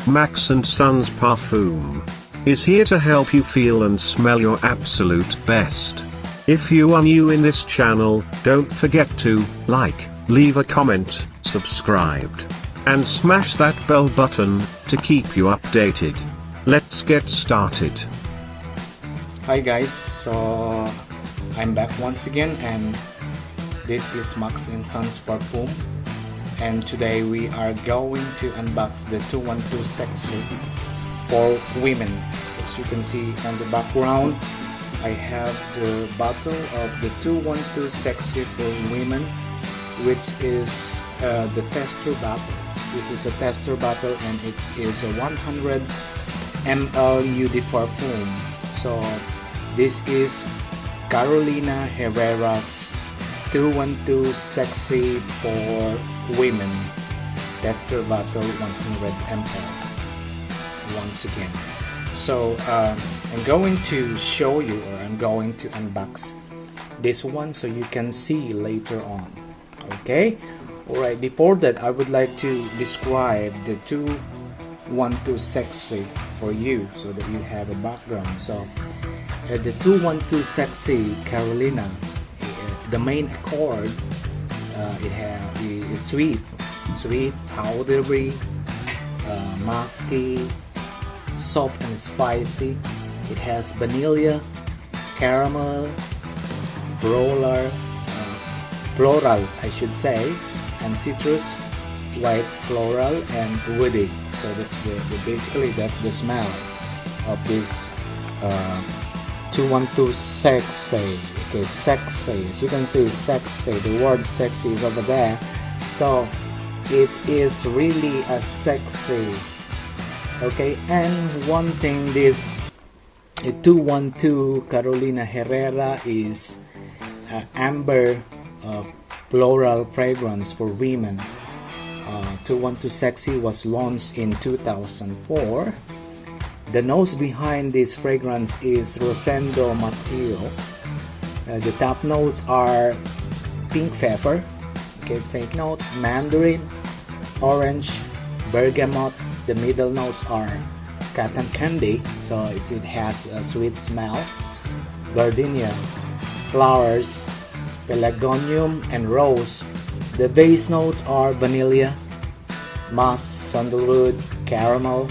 Max & Sons Parfum is here to help you feel and smell your absolute best. If you are new in this channel, don't forget to like, leave a comment, subscribed, and smash that bell button to keep you updated. Let's get started. Hi guys, so I'm back once again, and this is Max & Sons Parfum, and today we are going to unbox the 212 Sexy for women. So as you can see on the background, I have the bottle of the 212 Sexy for women, which is the tester bottle. This is a tester bottle, and it is a 100 ml eau de parfum. So this is Carolina Herrera's 212 Sexy for women tester bottle, 100 ml. Once again, so I'm going to show you, or I'm going to unbox this one so you can see later on. Okay, alright, before that I would like to describe the 212 Sexy for you so that you have a background. So the 212 Sexy Carolina, the main accord, it's sweet, powdery, musky, soft and spicy. It has vanilla, caramel, floral I should say, and citrus, white floral, and woody. So that's basically that's the smell of this 212 Sexy. Okay, sexy, as you can see, sexy, the word sexy is over there, so it is really a sexy. Okay, and one thing, this 212 Carolina Herrera is amber floral fragrance for women. 212 Sexy was launched in 2004. The nose behind this fragrance is Rosendo Mateu. The top notes are pink pepper, okay, take note, mandarin, orange, bergamot. The middle notes are cotton candy, so it has a sweet smell, gardenia, flowers, pelargonium, and rose. The base notes are vanilla, musk, sandalwood, caramel,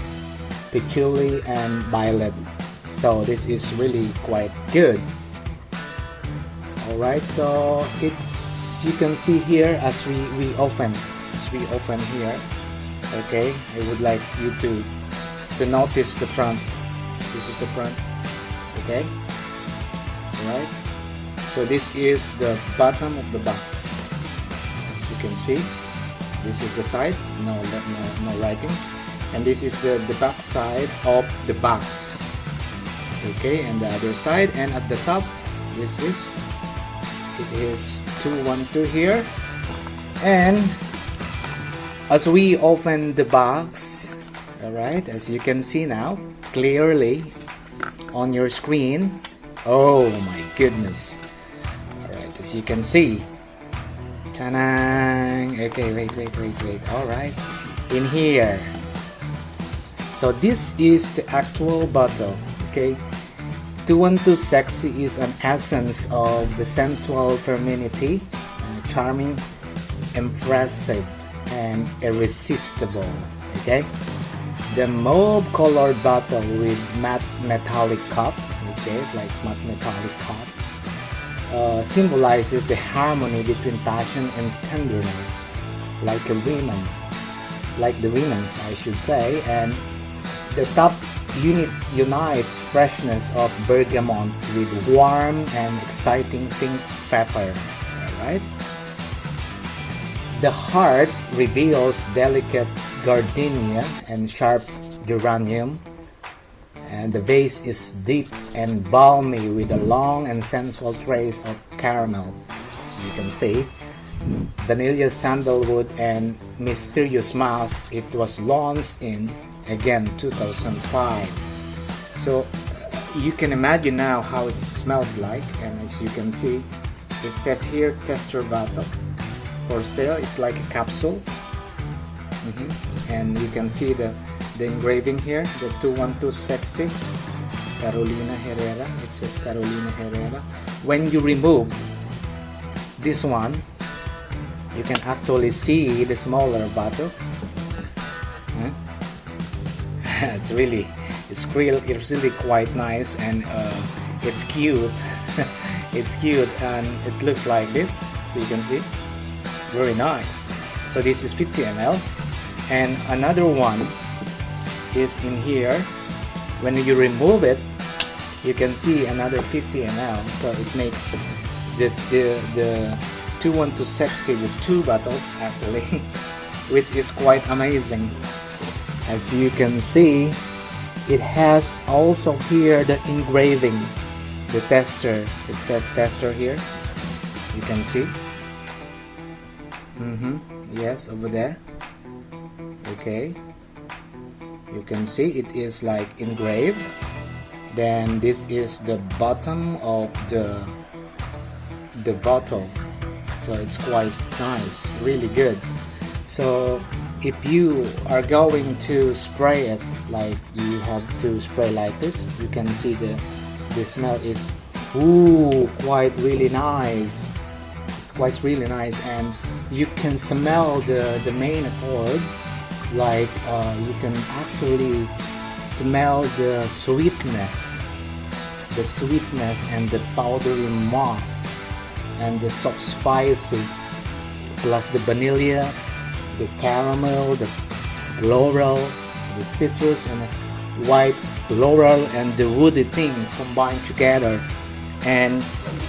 patchouli, and violet. So this is really quite good. Alright, so it's, you can see here as we open here. Okay, I would like you to notice the front. This is the front. Okay, alright, so this is the bottom of the box. As you can see, this is the side, no writings, and this is the back side of the box. Okay, and the other side, and at the top, it is 212 here. And as we open the box, alright, as you can see now clearly on your screen, oh my goodness, alright, as you can see, ta-da! Okay, wait, alright, in here, so this is the actual bottle. Okay, 212 Sexy is an essence of the sensual femininity, charming, impressive, and irresistible. Okay, the mauve colored bottle with matte metallic cup, okay, it's like matte metallic cup, symbolizes the harmony between passion and tenderness, like the women's I should say. And the top unit unites freshness of bergamot with warm and exciting pink pepper. Alright, the heart reveals delicate gardenia and sharp geranium, and the base is deep and balmy with a long and sensual trace of caramel. As you can see, vanilla, sandalwood, and mysterious musk. It was launched in, again, 2005. So you can imagine now how it smells like, and as you can see, it says here tester bottle for sale. It's like a capsule, and you can see the the engraving here, the 212 Sexy Carolina Herrera. It says Carolina Herrera. When you remove this one, you can actually see the smaller bottle. It's really quite nice, and it's cute. It's cute, and it looks like this, so you can see, very nice. So this is 50 ml, and another one is in here. When you remove it, you can see another 50 ml, so it makes the 212 Sexy, the 2 bottles actually, which is quite amazing. As you can see, it has also here the engraving, the tester. It says tester here, you can see. Yes, over there. Okay, you can see it is like engraved. Then this is the bottom of the bottle, so it's quite nice, really good. So if you are going to spray it, like you have to spray like this, you can see the smell is quite really nice. It's quite really nice, and you can smell the main accord, like you can actually smell the sweetness and the powdery moss and the soft spicy, plus the vanilla, the caramel, the floral, the citrus, and the white floral, and the woody thing combined together, and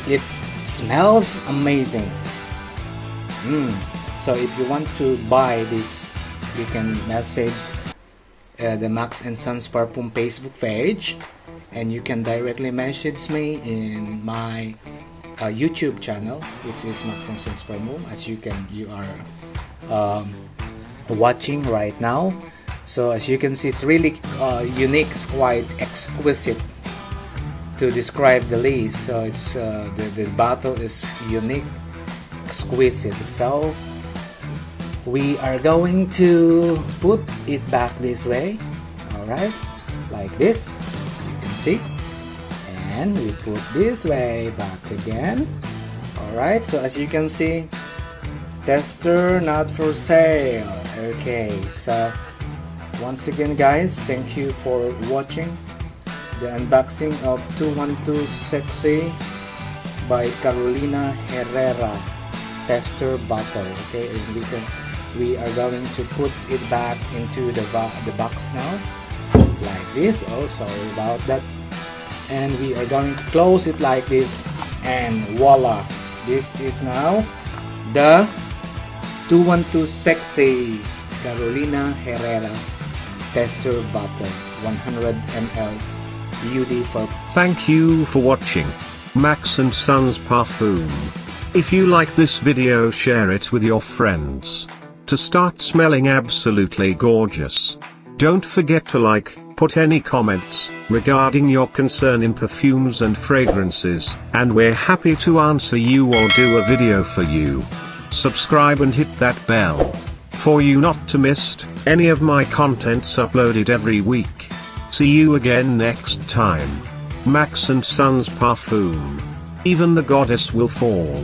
it smells amazing. So if you want to buy this, you can message the Max and Sons Parfum Facebook page, and you can directly message me in my YouTube channel, which is Max and Sons Parfum, as you are watching right now. So as you can see, it's really unique. It's quite exquisite to describe the least. So it's the bottle is unique, exquisite. So we are going to put it back this way, alright, like this, as you can see, and we put this way back again. Alright, so as you can see, tester not for sale. Okay, so once again guys, thank you for watching the unboxing of 212 Sexy by Carolina Herrera tester bottle. Okay, and we are going to put it back into the box now, like this. Oh, sorry about that. And we are going to close it like this, and voila, this is now the 212 Sexy Carolina Herrera tester bottle, 100 ml UD for. Thank you for watching Max and Sons Parfum. If you like this video, share it with your friends to start smelling absolutely gorgeous. Don't forget to like, put any comments regarding your concern in perfumes and fragrances, and we're happy to answer you or do a video for you. Subscribe and hit that bell for you not to miss any of my contents uploaded every week. See you again next time. Max and Sons Parfum. Even the goddess will fall.